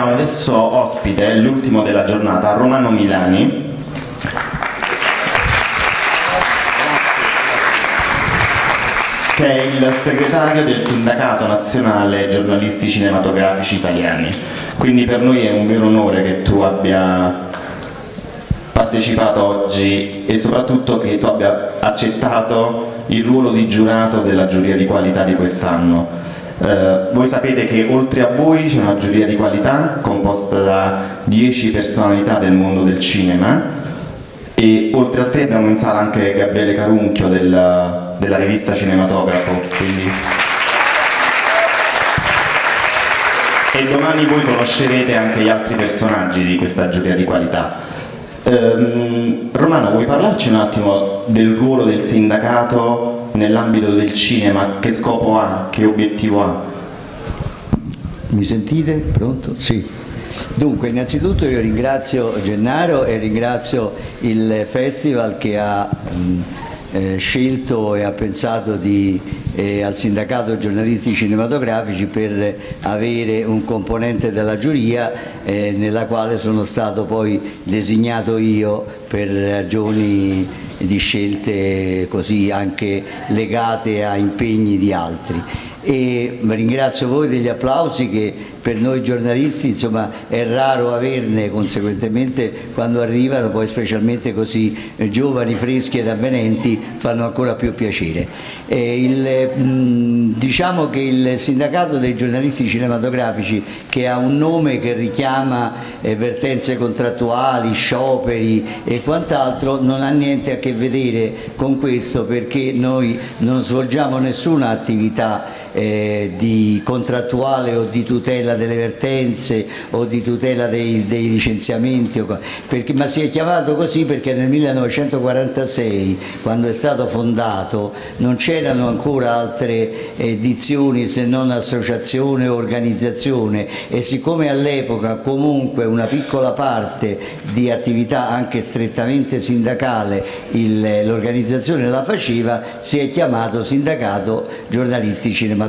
abbiamo adesso ospite, l'ultimo della giornata, Romano Milani, che è il segretario del Sindacato Nazionale Giornalisti Cinematografici Italiani. Quindi per noi è un vero onore che tu abbia partecipato oggi e soprattutto che tu abbia accettato il ruolo di giurato della giuria di qualità di quest'anno. Voi sapete che oltre a voi c'è una giuria di qualità composta da 10 personalità del mondo del cinema, e oltre a te abbiamo in sala anche Gabriele Carunchio della rivista Cinematografo, quindi... e domani voi conoscerete anche gli altri personaggi di questa giuria di qualità. Romano, vuoi parlarci un attimo del ruolo del sindacato nell'ambito del cinema? Che scopo ha? Che obiettivo ha? Mi sentite? Pronto? Sì. Dunque, innanzitutto io ringrazio Gennaro e ringrazio il Festival che ha scelto e ha pensato al Sindacato Giornalisti Cinematografici per avere un componente della giuria nella quale sono stato poi designato io per ragioni di scelte così anche legate a impegni di altri. E ringrazio voi degli applausi che per noi giornalisti insomma è raro averne, conseguentemente quando arrivano, poi specialmente così giovani, freschi ed avvenenti, fanno ancora più piacere. Diciamo che il sindacato dei giornalisti cinematografici, che ha un nome che richiama vertenze contrattuali, scioperi e quant'altro, non ha niente a che vedere con questo, perché noi non svolgiamo nessuna attività di contrattuale o di tutela delle vertenze o di tutela dei licenziamenti, ma si è chiamato così perché nel 1946, quando è stato fondato, non c'erano ancora altre dizioni se non associazione o organizzazione, e siccome all'epoca comunque una piccola parte di attività anche strettamente sindacale l'organizzazione la faceva, si è chiamato Sindacato Giornalisti Cinematografici.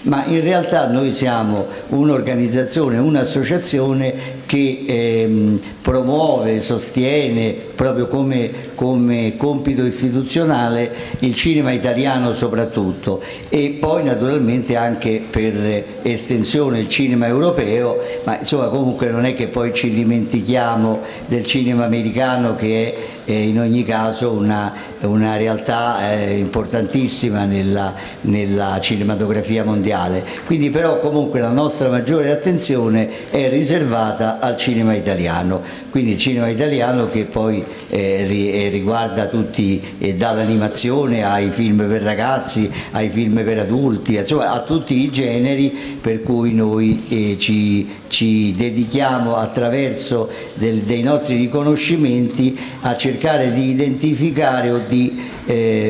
Ma in realtà noi siamo un'organizzazione, un'associazione che promuove, sostiene proprio come compito istituzionale il cinema italiano soprattutto, e poi naturalmente anche per estensione il cinema europeo, ma insomma comunque non è che poi ci dimentichiamo del cinema americano, che è in ogni caso una realtà importantissima nella cinematografia mondiale. Quindi però comunque la nostra maggiore attenzione è riservata al cinema italiano, quindi il cinema italiano che poi riguarda tutti, dall'animazione ai film per ragazzi, ai film per adulti, insomma a tutti i generi, per cui noi ci dedichiamo attraverso dei nostri riconoscimenti a cercare di identificare o di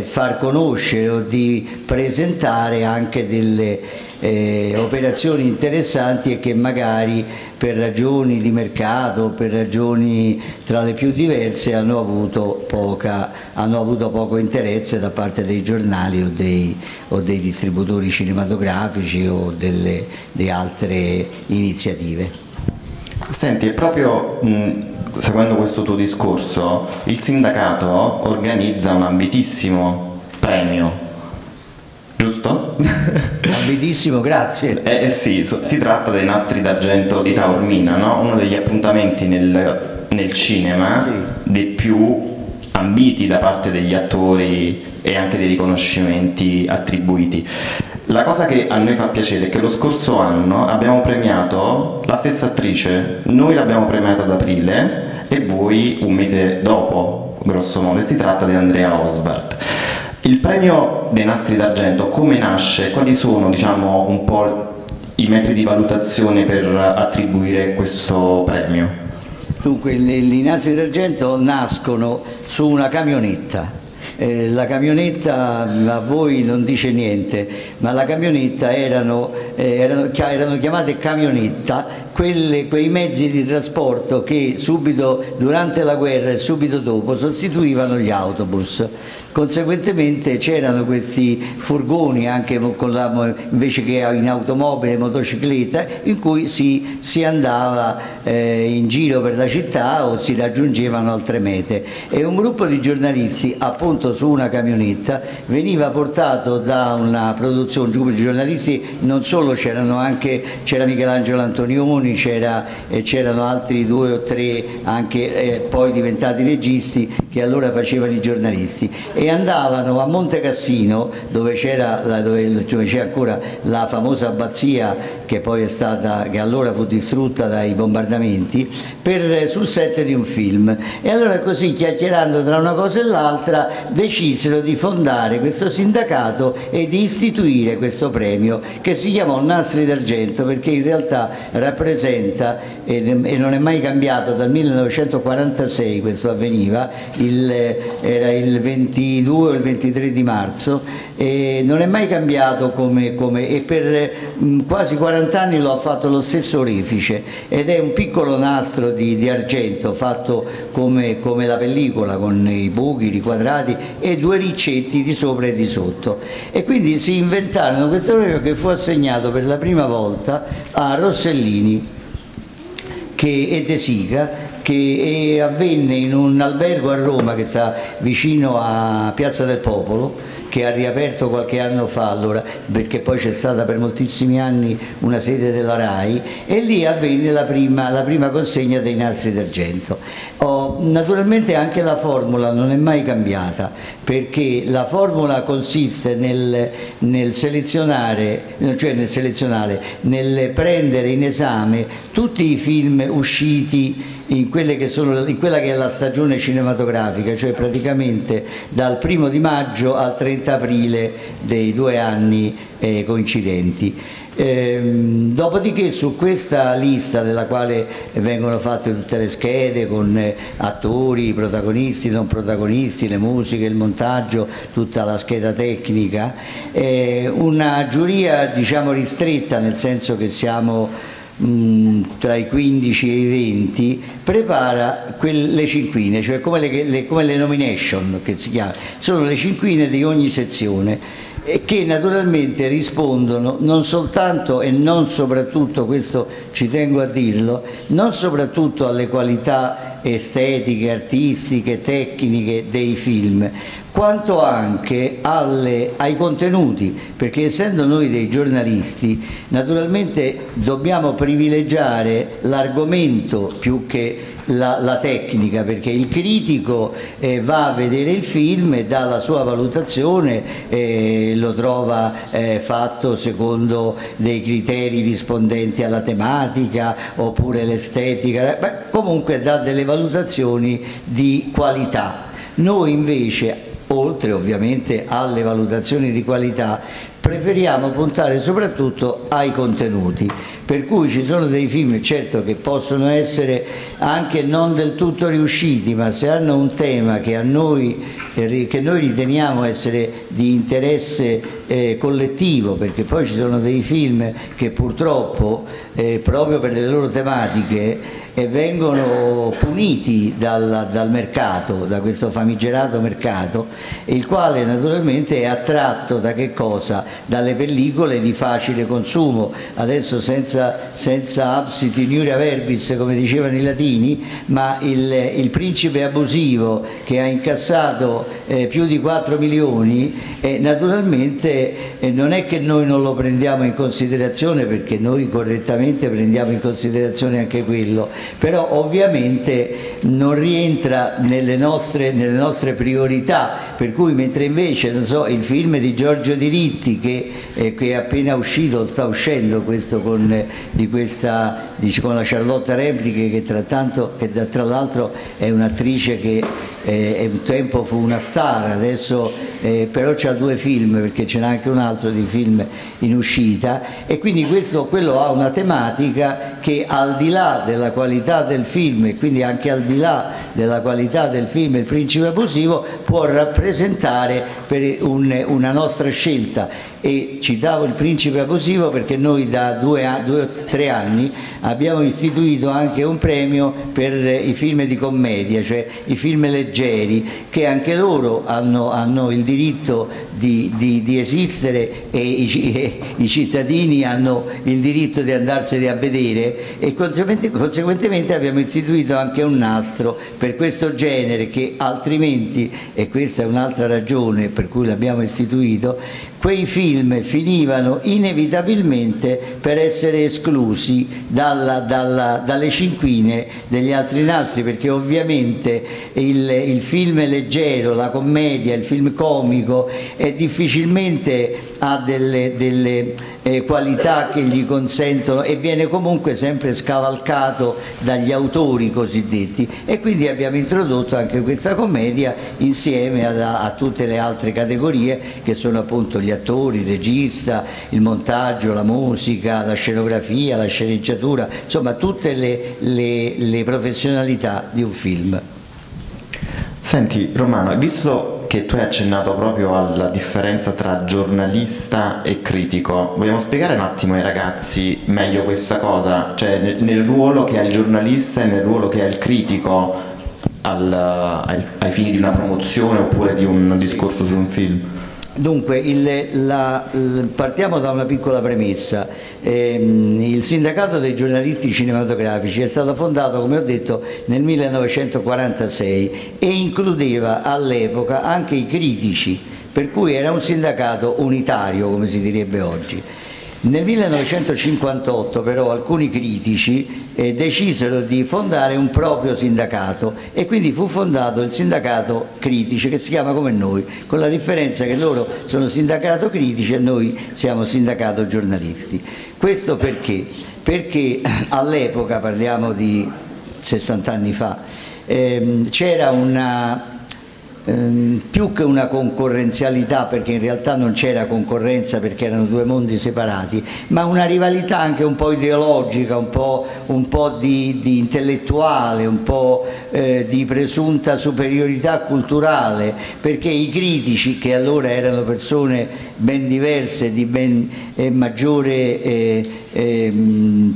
far conoscere o di presentare anche delle operazioni interessanti e che magari per ragioni di mercato, per ragioni tra le più diverse, hanno avuto poco interesse da parte dei giornali o dei distributori cinematografici o di altre iniziative. Senti, è proprio seguendo questo tuo discorso, il sindacato organizza un ambitissimo premio, giusto? Ambitissimo, grazie. Sì, si tratta dei Nastri d'Argento di Taormina, no? Uno degli appuntamenti nel cinema, sì, dei più ambiti da parte degli attori e anche dei riconoscimenti attribuiti. La cosa che a noi fa piacere è che lo scorso anno abbiamo premiato la stessa attrice, noi l'abbiamo premiata ad aprile e voi un mese dopo, grosso modo, e si tratta di Andrea Oswald. Il premio dei Nastri d'Argento come nasce? Quali sono, diciamo, un po' i metri di valutazione per attribuire questo premio? Dunque, i Nastri d'Argento nascono su una camionetta. La camionetta a voi non dice niente, ma la camionetta erano chiamate camionetta quei mezzi di trasporto che subito durante la guerra e subito dopo sostituivano gli autobus. Conseguentemente c'erano questi furgoni anche invece che in automobile e motocicletta, in cui si andava in giro per la città o si raggiungevano altre mete, e un gruppo di giornalisti appunto su una camionetta veniva portato da una produzione. Un gruppo di giornalisti, non solo, c'era Michelangelo Antonioni, c'erano altri 2 o 3 anche poi diventati registi, che allora facevano i giornalisti, e andavano a Monte Cassino, dove c'era ancora la famosa abbazia che allora fu distrutta dai bombardamenti, sul set di un film. E allora, così, chiacchierando tra una cosa e l'altra, decisero di fondare questo sindacato e di istituire questo premio, che si chiamò Nastri d'Argento, perché in realtà rappresenta, e non è mai cambiato dal 1946, questo avveniva, era il 22 o il 23 di marzo, e non è mai cambiato e per quasi 40 anni lo ha fatto lo stesso orefice, ed è un piccolo nastro di argento fatto come la pellicola, con i buchi, i quadrati e 2 ricetti di sopra e di sotto. E quindi si inventarono questo premio, che fu assegnato per la prima volta a Rossellini e De Sica, che avvenne in un albergo a Roma che sta vicino a Piazza del Popolo, che ha riaperto qualche anno fa, allora, perché poi c'è stata per moltissimi anni una sede della RAI, e lì avvenne la prima consegna dei Nastri d'Argento. Naturalmente anche la formula non è mai cambiata, perché la formula consiste nel prendere in esame tutti i film usciti in quella che è la stagione cinematografica, cioè praticamente dal 1° di maggio al 30 aprile dei 2 anni coincidenti. Dopodiché, su questa lista, della quale vengono fatte tutte le schede con attori, protagonisti, non protagonisti, le musiche, il montaggio, tutta la scheda tecnica, una giuria diciamo ristretta, nel senso che siamo tra i 15 e i 20, prepara le cinquine, cioè come le nomination, che si chiama, sono le cinquine di ogni sezione, e che naturalmente rispondono non soltanto e non soprattutto, questo ci tengo a dirlo, non soprattutto alle qualità estetiche, artistiche, tecniche dei film, quanto anche ai contenuti, perché essendo noi dei giornalisti naturalmente dobbiamo privilegiare l'argomento più che la tecnica, perché il critico va a vedere il film e dà la sua valutazione, lo trova fatto secondo dei criteri rispondenti alla tematica oppure l'estetica, comunque dà delle valutazioni di qualità. Noi invece, oltre ovviamente alle valutazioni di qualità, preferiamo puntare soprattutto ai contenuti, per cui ci sono dei film, certo, che possono essere anche non del tutto riusciti, ma se hanno un tema che noi riteniamo essere di interesse collettivo, perché poi ci sono dei film che purtroppo proprio per le loro tematiche vengono puniti dal mercato, da questo famigerato mercato, il quale naturalmente è attratto da che cosa? Dalle pellicole di facile consumo. Adesso senza absit in iuria verbis, come dicevano i latini, ma il principe abusivo, che ha incassato più di 4 milioni, naturalmente non è che noi non lo prendiamo in considerazione, perché noi correttamente prendiamo in considerazione anche quello, però ovviamente non rientra nelle nostre priorità, per cui mentre invece il film di Giorgio Diritti, che è appena uscito, sta uscendo questo con la Charlotte Repliche, che tra l'altro è un'attrice che un tempo fu una star, adesso però c'ha 2 film, perché ce n'è anche un altro di film in uscita, e quindi quello ha una tematica che, al di là della qualità del film, e quindi anche al di là della qualità del film Il principe abusivo, può rappresentare per una nostra scelta. E citavo Il Principe abusivo perché noi da 2 o 3 anni abbiamo istituito anche un premio per i film di commedia, cioè i film leggeri, che anche loro hanno il diritto di esistere, e i cittadini hanno il diritto di andarseli a vedere, e conseguentemente abbiamo istituito anche un nastro per questo genere, che altrimenti, e questa è un'altra ragione per cui l'abbiamo istituito, quei film finivano inevitabilmente per essere esclusi dalle cinquine degli altri nastri, perché ovviamente il film leggero, la commedia, il film comico difficilmente ha delle qualità che gli consentono, e viene comunque sempre scavalcato dagli autori cosiddetti, e quindi abbiamo introdotto anche questa commedia insieme a tutte le altre categorie, che sono appunto gli attori, il regista, il montaggio, la musica, la scenografia, la sceneggiatura, insomma tutte le professionalità di un film. Senti Romano, visto che tu hai accennato proprio alla differenza tra giornalista e critico, vogliamo spiegare un attimo ai ragazzi meglio questa cosa, cioè nel ruolo che ha il giornalista e nel ruolo che ha il critico ai fini di una promozione oppure di un discorso su un film? Dunque, partiamo da una piccola premessa. Il sindacato dei giornalisti cinematografici è stato fondato, come ho detto, nel 1946 e includeva all'epoca anche i critici, per cui era un sindacato unitario, come si direbbe oggi. Nel 1958 però alcuni critici decisero di fondare un proprio sindacato, e quindi fu fondato il sindacato critici, che si chiama come noi, con la differenza che loro sono sindacato critici e noi siamo sindacato giornalisti. Questo perché? Perché all'epoca, parliamo di 60 anni fa, c'era più che una concorrenzialità, perché in realtà non c'era concorrenza perché erano due mondi separati, ma una rivalità anche un po' ideologica, un po' di intellettuale, un po' di presunta superiorità culturale, perché i critici, che allora erano persone ben diverse, di ben maggiore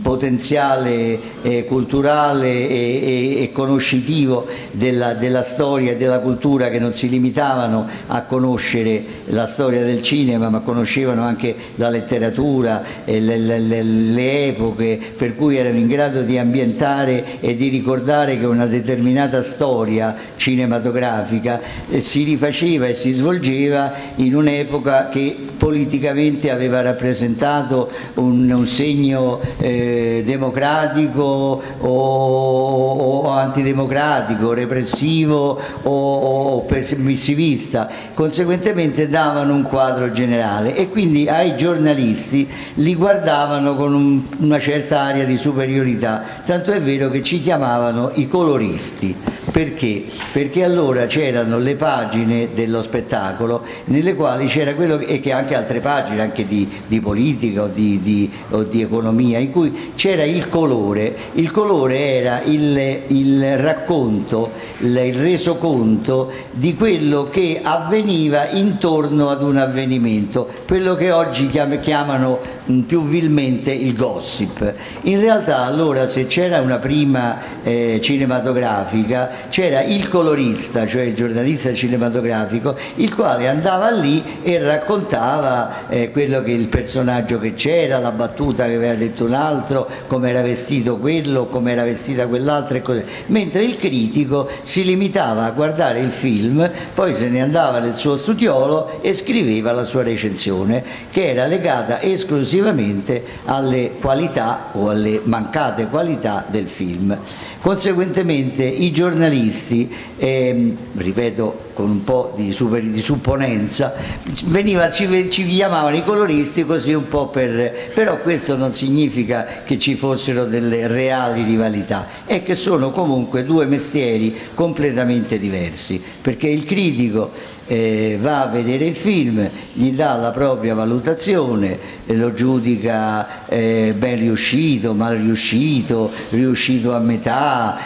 potenziale culturale e conoscitivo della storia e della cultura, che non si limitavano a conoscere la storia del cinema, ma conoscevano anche la letteratura e le epoche, per cui erano in grado di ambientare e di ricordare che una determinata storia cinematografica si rifaceva e si svolgeva in un'epoca che politicamente aveva rappresentato un segno democratico o antidemocratico, repressivo o permissivista. Conseguentemente davano un quadro generale, e quindi ai giornalisti li guardavano con una certa aria di superiorità, tanto è vero che ci chiamavano i coloristi. Perché? Perché allora c'erano le pagine dello spettacolo nelle quali c'era quello, e che anche altre pagine, anche di politica o di economia, in cui c'era il colore. Il colore era il racconto, il resoconto di quello che avveniva intorno ad un avvenimento, quello che oggi chiamano più vilmente il gossip. In realtà allora, se c'era una prima cinematografica, c'era il colorista, cioè il giornalista cinematografico, il quale andava lì e raccontava quello che il personaggio che c'era, la battuta che aveva detto un altro, come era vestito quello, come era vestita quell'altra e così. Mentre il critico si limitava a guardare il film, poi se ne andava nel suo studiolo e scriveva la sua recensione, che era legata esclusivamente alle qualità o alle mancate qualità del film. Conseguentemente i giornalisti, ripeto con un po' di supponenza, ci chiamavano i coloristi, così un po' però questo non significa che ci fossero delle reali rivalità, è che sono comunque due mestieri completamente diversi, perché il critico va a vedere il film, gli dà la propria valutazione, lo giudica ben riuscito, mal riuscito, riuscito a metà,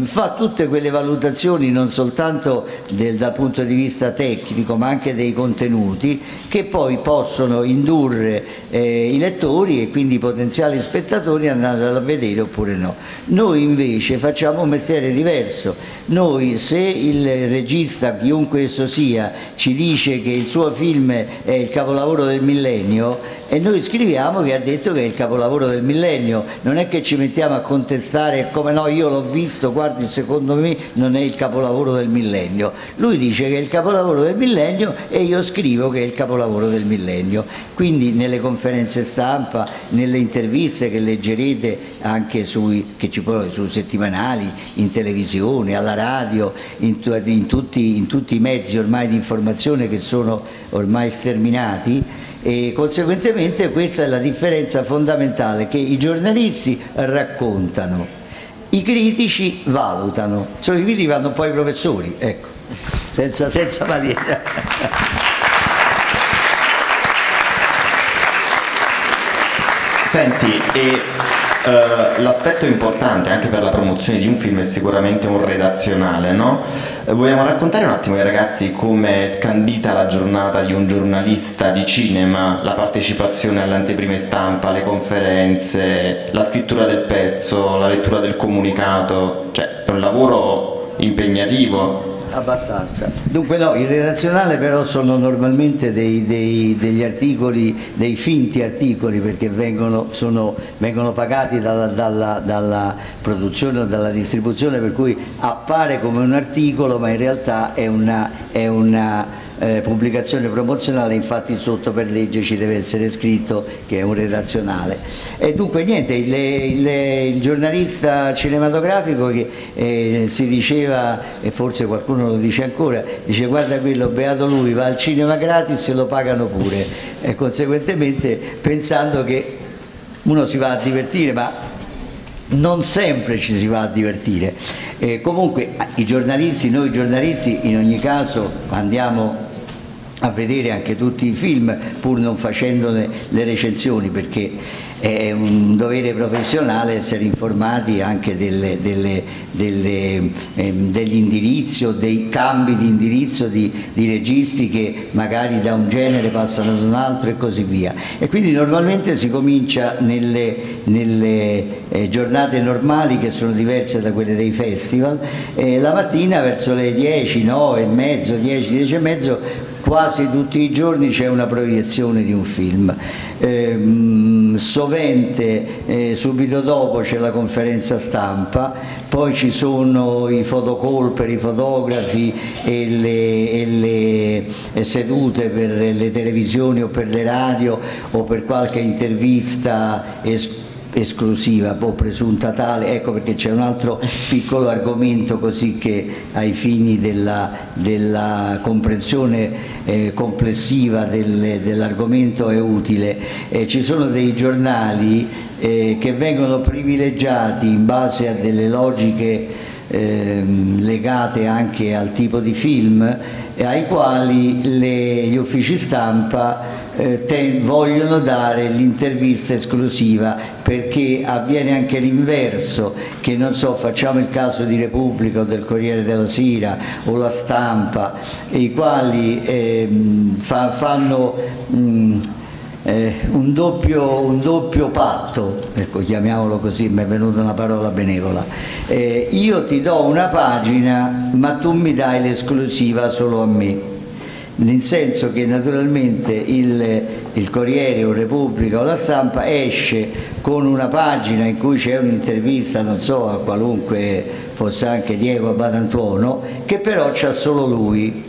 fa tutte quelle valutazioni non soltanto dal punto di vista tecnico ma anche dei contenuti, che poi possono indurre i lettori e quindi i potenziali spettatori ad andare a vedere oppure no. Noi invece facciamo un mestiere diverso. Noi, se il regista, chiunque esso sia, ci dice che il suo film è il capolavoro del millennio, e noi scriviamo che ha detto che è il capolavoro del millennio, non è che ci mettiamo a contestare come no, io l'ho visto, guardi, secondo me non è il capolavoro del millennio. Lui dice che è il capolavoro del millennio e io scrivo che è il capolavoro del millennio. Quindi nelle conferenze stampa, nelle interviste che leggerete anche sui settimanali, in televisione, alla radio, in tutti i mezzi ormai di informazione che sono ormai sterminati, e conseguentemente questa è la differenza fondamentale, che i giornalisti raccontano, i critici valutano, i critici vanno un po' ai professori, ecco, senza materia. Senti, l'aspetto importante anche per la promozione di un film è sicuramente un redazionale, no? Vogliamo raccontare un attimo ai ragazzi come è scandita la giornata di un giornalista di cinema, la partecipazione alle anteprime stampa, le conferenze, la scrittura del pezzo, la lettura del comunicato, cioè è un lavoro impegnativo. Abbastanza. Dunque no, il redazionale però sono normalmente degli articoli, dei finti articoli, perché vengono pagati dalla produzione o dalla distribuzione, per cui appare come un articolo ma in realtà è una pubblicazione promozionale, infatti sotto per legge ci deve essere scritto che è un redazionale. E dunque niente, il giornalista cinematografico che si diceva, e forse qualcuno lo dice ancora, dice guarda quello, beato lui, va al cinema gratis e lo pagano pure, e conseguentemente pensando che uno si va a divertire, ma non sempre ci si va a divertire. Comunque noi giornalisti in ogni caso andiamo a vedere anche tutti i film, pur non facendone le recensioni, perché è un dovere professionale essere informati anche degli indirizzi o dei cambi di indirizzo di registi che magari da un genere passano ad un altro e così via. E quindi normalmente si comincia nelle giornate normali, che sono diverse da quelle dei festival, la mattina verso le 10, 9 e mezzo, 10, 10 e mezzo, quasi tutti i giorni c'è una proiezione di un film. Sovente subito dopo c'è la conferenza stampa, poi ci sono i fotocall per i fotografi e le sedute per le televisioni o per le radio o per qualche intervista esclusiva o presunta tale. Ecco perché c'è un altro piccolo argomento, così che ai fini della comprensione complessiva dell'argomento è utile. Ci sono dei giornali che vengono privilegiati in base a delle logiche legate anche al tipo di film, ai quali gli uffici stampa vogliono dare l'intervista esclusiva, perché avviene anche l'inverso, che non so, facciamo il caso di Repubblica o del Corriere della Sera o La Stampa, i quali fanno un doppio patto, ecco, chiamiamolo così, mi è venuta una parola benevola. Io ti do una pagina ma tu mi dai l'esclusiva solo a me, nel senso che naturalmente il Corriere o Repubblica o La Stampa esce con una pagina in cui c'è un'intervista, non so, a qualunque, fosse anche Diego Badantuono, che però c'ha solo lui.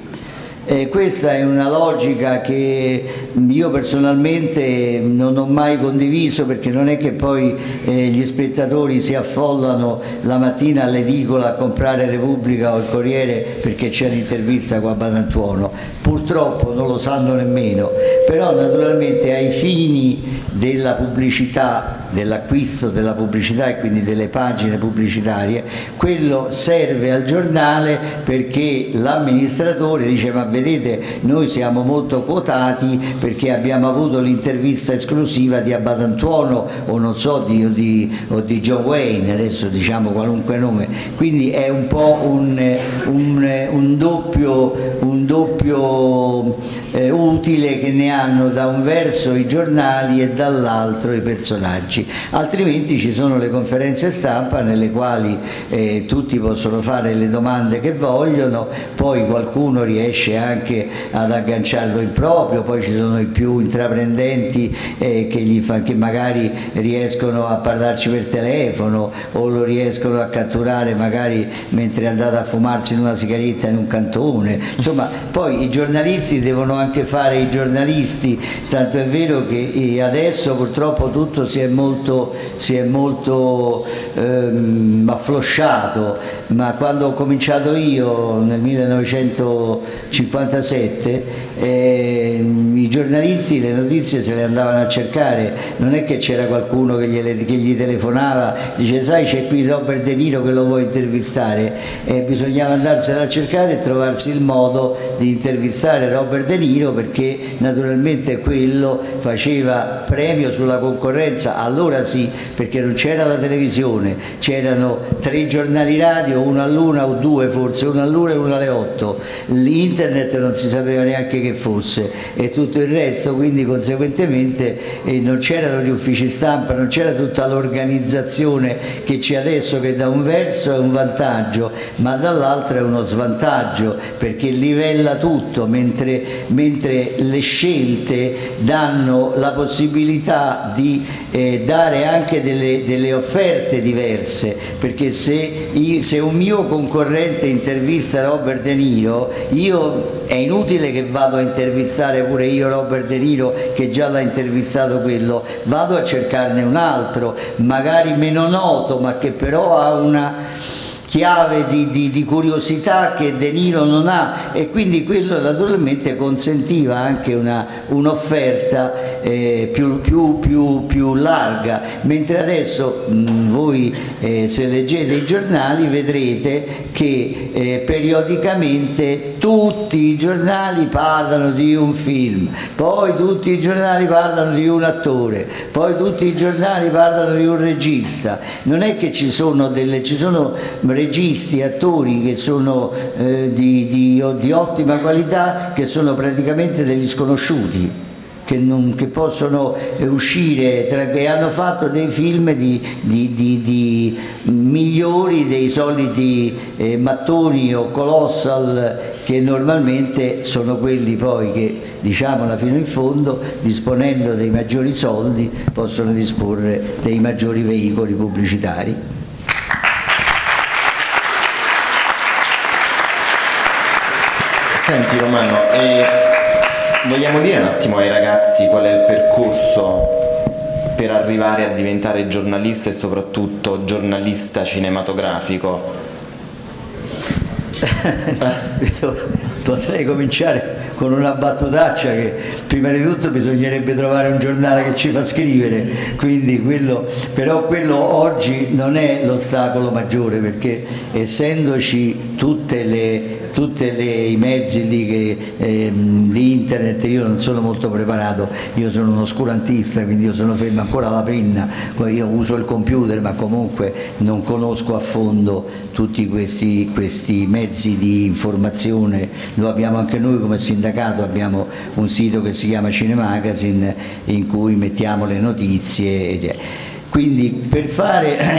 Questa è una logica che io personalmente non ho mai condiviso, perché non è che poi gli spettatori si affollano la mattina all'edicola a comprare Repubblica o il Corriere perché c'è l'intervista con Batantuono, purtroppo non lo sanno nemmeno, però naturalmente ai fini della pubblicità, dell'acquisto della pubblicità e quindi delle pagine pubblicitarie, quello serve al giornale, perché l'amministratore dice: ma vedete, noi siamo molto quotati perché abbiamo avuto l'intervista esclusiva di Abbatantuono o non so di John Wayne, adesso diciamo qualunque nome, quindi è un po' un doppio utile che ne hanno da un verso i giornali e dall'altro i personaggi. Altrimenti ci sono le conferenze stampa nelle quali tutti possono fare le domande che vogliono, poi qualcuno riesce anche ad agganciarlo in proprio, poi ci sono i più intraprendenti che magari riescono a parlarci per telefono o lo riescono a catturare magari mentre è andato a fumarsi in una sigaretta in un cantone, insomma poi i giornalisti devono anche fare i giornalisti, tanto è vero che adesso purtroppo tutto si è molto afflosciato, ma quando ho cominciato io nel 1957 i giornalisti le notizie se le andavano a cercare, non è che c'era qualcuno che gli telefonava, dice: sai, c'è qui Robert De Niro che lo vuoi intervistare, bisognava andarsela a cercare e trovarsi il modo di intervistare Robert De Niro, perché naturalmente quello faceva premio sulla concorrenza, allora sì, perché non c'era la televisione, c'erano 3 giornali radio, uno all'una o 2 forse, uno all'una e uno alle 8, l'internet non si sapeva neanche che fosse e tutto il resto, quindi conseguentemente non c'erano gli uffici stampa, non c'era tutta l'organizzazione che c'è adesso, che da un verso è un vantaggio ma dall'altro è uno svantaggio, perché livella tutto, mentre le scelte danno la possibilità di dare anche delle offerte diverse, perché se un mio concorrente intervista Robert De Niro, è inutile che vado a intervistare pure io Robert De Niro che già l'ha intervistato quello, vado a cercarne un altro, magari meno noto ma che però ha una chiave di curiosità che De Niro non ha, e quindi quello naturalmente consentiva anche un'offerta più larga, mentre adesso voi se leggete i giornali vedrete che periodicamente tutti i giornali parlano di un film, poi tutti i giornali parlano di un attore, poi tutti i giornali parlano di un regista, non è che ci sono registi, attori che sono di ottima qualità, che sono praticamente degli sconosciuti, che possono uscire e hanno fatto dei film di migliori dei soliti mattoni o colossal, che normalmente sono quelli poi che, diciamola fino in fondo, disponendo dei maggiori soldi possono disporre dei maggiori veicoli pubblicitari. Senti Romano, vogliamo dire un attimo ai ragazzi qual è il percorso per arrivare a diventare giornalista e soprattutto giornalista cinematografico? Potrei cominciare con una battutaccia, che prima di tutto bisognerebbe trovare un giornale che ci fa scrivere, quindi però quello oggi non è l'ostacolo maggiore, perché essendoci tutti i mezzi lì di internet, io non sono molto preparato, io sono un oscurantista, quindi io sono fermo ancora alla penna, io uso il computer ma comunque non conosco a fondo tutti questi mezzi di informazione. Lo abbiamo anche noi come sindacato, abbiamo un sito che si chiama Cinemagazine in cui mettiamo le notizie. Quindi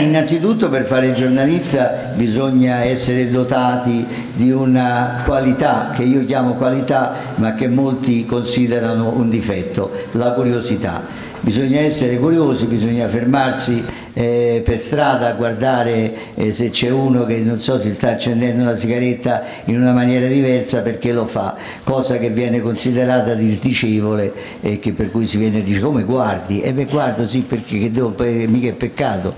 innanzitutto per fare il giornalista bisogna essere dotati di una qualità che io chiamo qualità ma che molti considerano un difetto, la curiosità. Bisogna essere curiosi, bisogna fermarsi per strada a guardare se c'è uno che non so si sta accendendo una sigaretta in una maniera diversa perché lo fa, cosa che viene considerata disdicevole e che per cui si viene a dire come guardi? E beh guardo sì perché mica è peccato.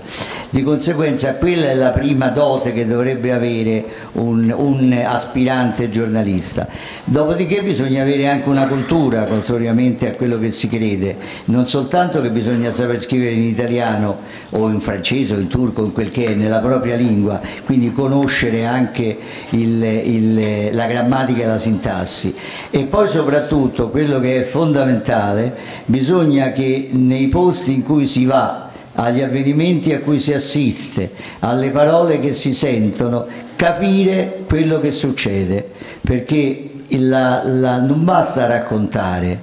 Di conseguenza quella è la prima dote che dovrebbe avere un aspirante giornalista. Dopodiché bisogna avere anche una cultura, contrariamente a quello che si crede, non soltanto che bisogna saper scrivere in italiano o in francese o in turco, in quel che è, nella propria lingua, quindi conoscere anche la grammatica e la sintassi. E poi soprattutto quello che è fondamentale, bisogna che nei posti in cui si va, agli avvenimenti a cui si assiste, alle parole che si sentono, capire quello che succede, perché non basta raccontare,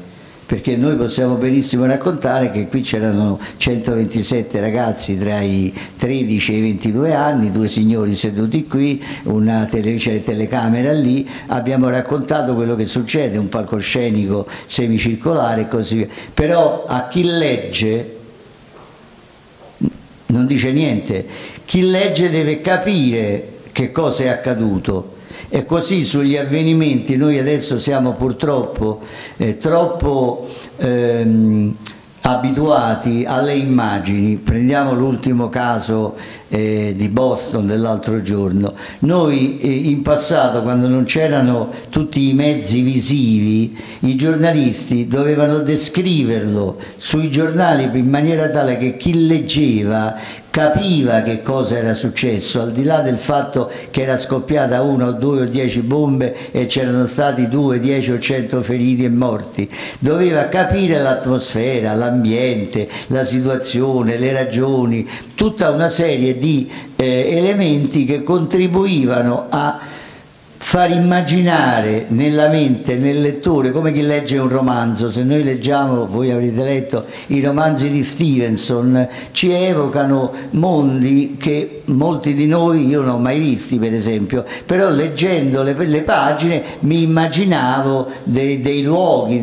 perché noi possiamo benissimo raccontare che qui c'erano 127 ragazzi tra i 13 e i 22 anni, due signori seduti qui, una telecamera lì, abbiamo raccontato quello che succede, un palcoscenico semicircolare e così via, però a chi legge non dice niente, chi legge deve capire che cosa è accaduto. E così sugli avvenimenti noi adesso siamo purtroppo troppo abituati alle immagini. Prendiamo l'ultimo caso di Boston dell'altro giorno. Noi in passato, quando non c'erano tutti i mezzi visivi, i giornalisti dovevano descriverlo sui giornali in maniera tale che chi leggeva capiva che cosa era successo, al di là del fatto che era scoppiata 1 o 2 o 10 bombe e c'erano stati 2, 10 o 100 feriti e morti. Doveva capire l'atmosfera, l'ambiente, la situazione, le ragioni, tutta una serie di elementi che contribuivano a far immaginare nella mente, nel lettore, come chi legge un romanzo. Se noi leggiamo, voi avrete letto i romanzi di Stevenson, ci evocano mondi che molti di noi, io non ho mai visti per esempio, però leggendo le pagine mi immaginavo dei luoghi,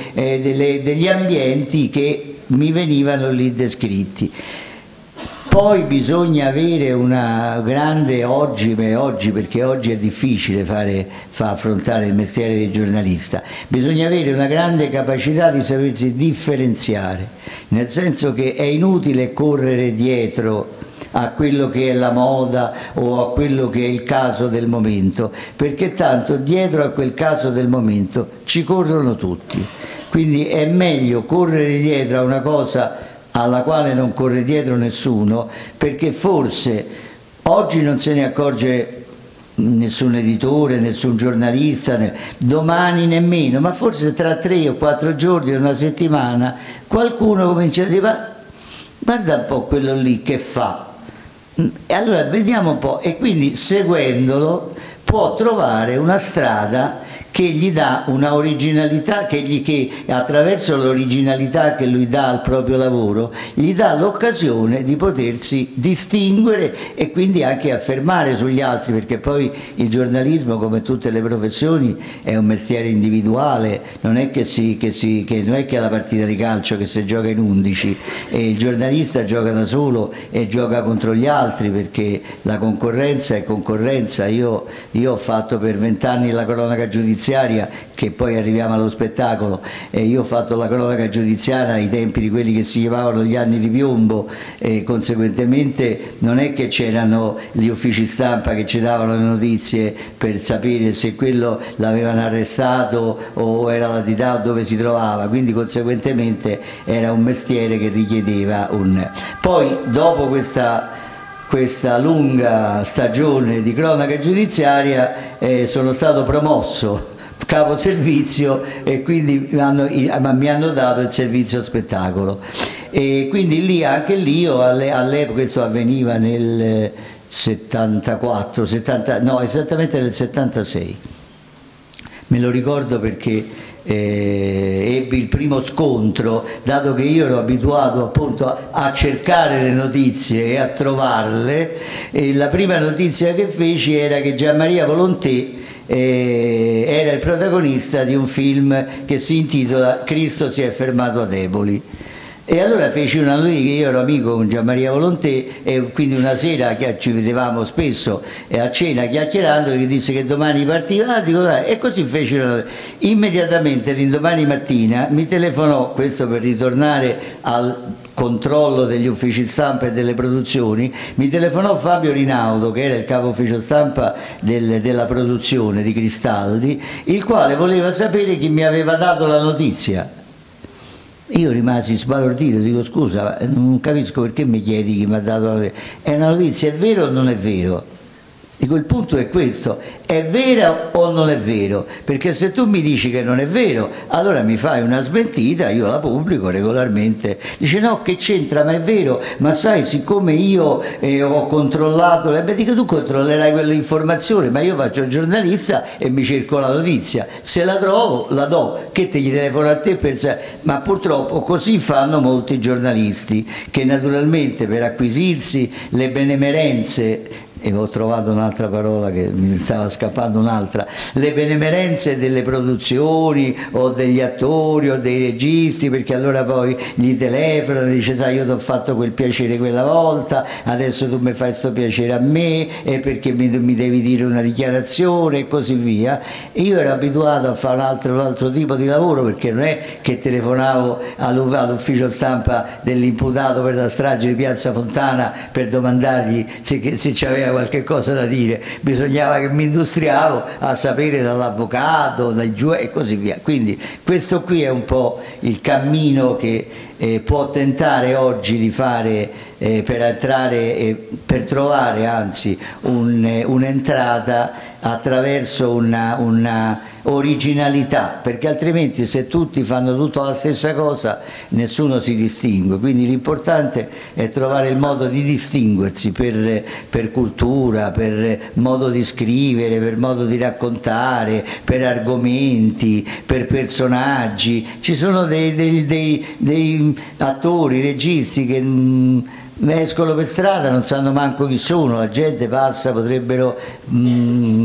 degli ambienti che mi venivano lì descritti. Poi bisogna avere una grande, perché oggi è difficile affrontare il mestiere del giornalista, bisogna avere una grande capacità di sapersi differenziare, nel senso che è inutile correre dietro a quello che è la moda o a quello che è il caso del momento, perché tanto dietro a quel caso del momento ci corrono tutti, quindi è meglio correre dietro a una cosa alla quale non corre dietro nessuno, perché forse oggi non se ne accorge nessun editore, nessun giornalista, domani nemmeno, ma forse tra 3 o 4 giorni, una settimana, qualcuno comincia a dire ma guarda un po' quello lì che fa, e allora vediamo un po', e quindi seguendolo può trovare una strada che gli dà una originalità, che attraverso l'originalità che lui dà al proprio lavoro, gli dà l'occasione di potersi distinguere e quindi anche affermare sugli altri, perché poi il giornalismo, come tutte le professioni, è un mestiere individuale, non è che non è che è la partita di calcio che si gioca in 11, e il giornalista gioca da solo e gioca contro gli altri, perché la concorrenza è concorrenza. Io ho fatto per 20 anni la cronaca giudiziaria, che poi arriviamo allo spettacolo, e io ho fatto la cronaca giudiziaria ai tempi di quelli che si chiamavano gli anni di piombo, e conseguentemente non è che c'erano gli uffici stampa che ci davano le notizie per sapere se quello l'avevano arrestato o era la dità o dove si trovava, quindi conseguentemente era un mestiere che richiedeva Poi dopo questa lunga stagione di cronaca giudiziaria sono stato promosso capo servizio e quindi mi hanno dato il servizio spettacolo, e quindi anche lì all'epoca, questo avveniva nel 74, no, esattamente nel 76, me lo ricordo perché ebbi il primo scontro, dato che io ero abituato appunto a cercare le notizie e a trovarle, e la prima notizia che feci era che Gianmaria Volonté era il protagonista di un film che si intitola Cristo si è fermato ad Eboli. E allora feci una notizia, che io ero amico con Gianmaria Volonté e quindi una sera ci vedevamo spesso a cena chiacchierando, che disse che domani partiva, dico, dai, e così feci una notizia. Immediatamente l'indomani mattina mi telefonò, questo per ritornare al controllo degli uffici stampa e delle produzioni, mi telefonò Fabio Rinaudo, che era il capo ufficio stampa della produzione di Cristaldi, il quale voleva sapere chi mi aveva dato la notizia. Io rimasi sbalordito, dico scusa, non capisco perché mi chiedi chi mi ha dato la notizia. È una notizia, è vero o non è vero? Dico, il punto è questo, è vera o non è vero? Perché se tu mi dici che non è vero, allora mi fai una smentita, io la pubblico regolarmente. Dice no, che c'entra, ma è vero, ma sai, siccome io ho controllato, beh, dico, tu controllerai quell'informazione, ma io faccio il giornalista e mi cerco la notizia, se la trovo la do, che te gli telefono a te per... Ma purtroppo così fanno molti giornalisti, che naturalmente per acquisirsi le benemerenze, e ho trovato un'altra parola che mi stava scappando un'altra, le benemerenze delle produzioni o degli attori o dei registi, perché allora poi gli telefonano e dice sai io ti ho fatto quel piacere quella volta, adesso tu mi fai questo piacere a me e perché mi devi dire una dichiarazione e così via. E io ero abituato a fare un altro tipo di lavoro, perché non è che telefonavo all'ufficio stampa dell'imputato per la strage di Piazza Fontana per domandargli se c'aveva qualche cosa da dire, bisognava che mi industriavo a sapere dall'avvocato, dai giudici e così via. Quindi questo qui è un po' il cammino che può tentare oggi di fare per entrare, per trovare anzi un'entrata attraverso una originalità, perché altrimenti se tutti fanno tutta la stessa cosa nessuno si distingue. Quindi l'importante è trovare il modo di distinguersi per cultura, per modo di scrivere, per modo di raccontare, per argomenti, per personaggi. Ci sono dei attori, registi che escono per strada, non sanno manco chi sono, la gente passa, potrebbero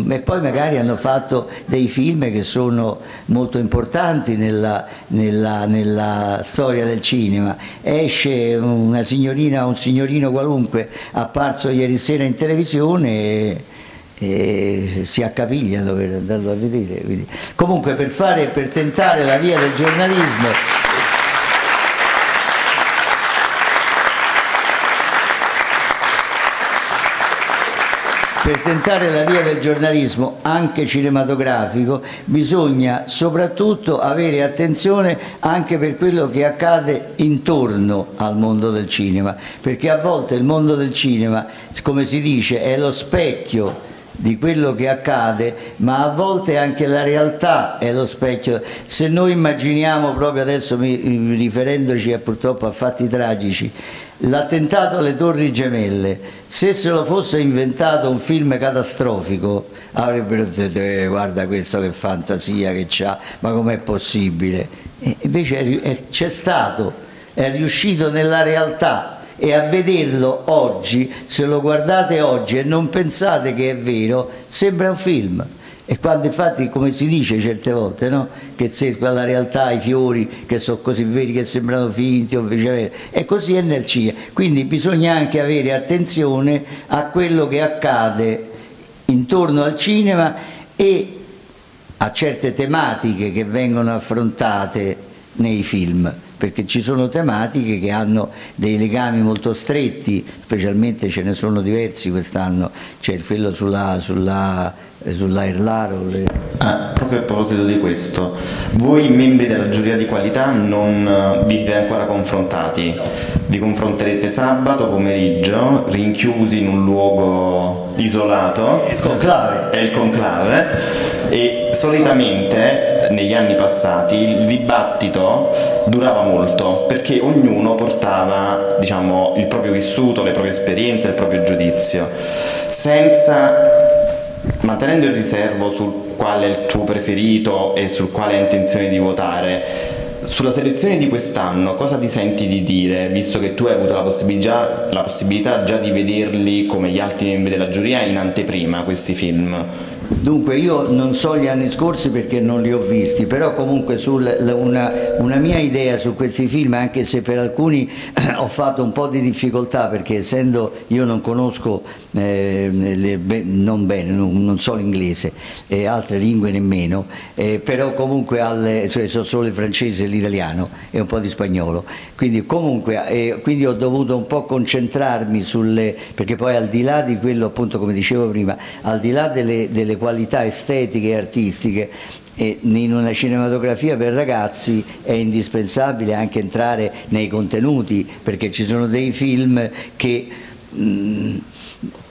e poi magari hanno fatto dei film che sono molto importanti nella storia del cinema. Esce una signorina o un signorino qualunque apparso ieri sera in televisione e si accapigliano per andarlo a vedere. Quindi, comunque per tentare la via del giornalismo, per tentare la via del giornalismo anche cinematografico bisogna soprattutto avere attenzione anche per quello che accade intorno al mondo del cinema, perché a volte il mondo del cinema, come si dice, è lo specchio di quello che accade, ma a volte anche la realtà è lo specchio. Se noi immaginiamo, proprio adesso riferendoci purtroppo a fatti tragici, l'attentato alle Torri Gemelle, se se lo fosse inventato un film catastrofico avrebbero detto guarda questo che fantasia che c'ha, ma com'è possibile? E invece c'è stato, è riuscito nella realtà. E a vederlo oggi, se lo guardate oggi e non pensate che è vero, sembra un film. E quando infatti, come si dice certe volte, no? Che se la realtà, i fiori che sono così veri che sembrano finti o viceversa, e così è nel cinema. Quindi bisogna anche avere attenzione a quello che accade intorno al cinema e a certe tematiche che vengono affrontate nei film, perché ci sono tematiche che hanno dei legami molto stretti, specialmente ce ne sono diversi quest'anno, c'è quello sulla Erlaro. Proprio a proposito di questo, voi membri della giuria di qualità non vi siete ancora confrontati, vi confronterete sabato pomeriggio, rinchiusi in un luogo isolato, il conclave. È il conclave, e solitamente negli anni passati il dibattito durava molto perché ognuno portava, diciamo, il proprio vissuto, le proprie esperienze, il proprio giudizio, mantenendo il riservo sul quale è il tuo preferito e sul quale hai intenzione di votare. Sulla selezione di quest'anno cosa ti senti di dire, visto che tu hai avuto la possibilità già di vederli come gli altri membri della giuria in anteprima, questi film? Dunque io non so gli anni scorsi perché non li ho visti, però comunque una mia idea su questi film, anche se per alcuni ho fatto un po' di difficoltà, perché essendo io non conosco non bene, non so l'inglese e altre lingue nemmeno, però comunque cioè so solo il francese e l'italiano e un po' di spagnolo, quindi comunque quindi ho dovuto un po' concentrarmi perché poi al di là di quello, appunto come dicevo prima, al di là delle qualità estetiche e artistiche, in una cinematografia per ragazzi è indispensabile anche entrare nei contenuti, perché ci sono dei film che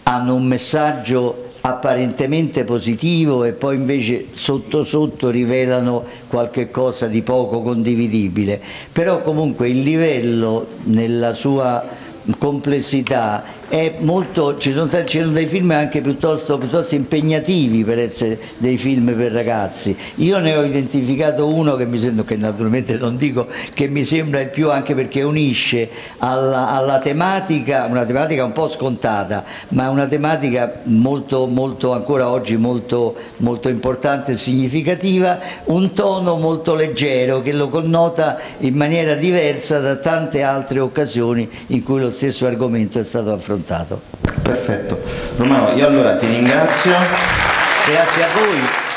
hanno un messaggio apparentemente positivo e poi invece sotto sotto rivelano qualche cosa di poco condividibile, però comunque il livello nella sua complessità è molto, c'erano dei film anche piuttosto impegnativi per essere dei film per ragazzi. Io ne ho identificato uno che naturalmente non dico che mi sembra il più, anche perché unisce alla tematica, una tematica un po' scontata, ma una tematica molto, molto, ancora oggi molto, molto importante e significativa, un tono molto leggero che lo connota in maniera diversa da tante altre occasioni in cui lo stesso argomento è stato affrontato. Perfetto. Romano, io allora ti ringrazio. Grazie a voi.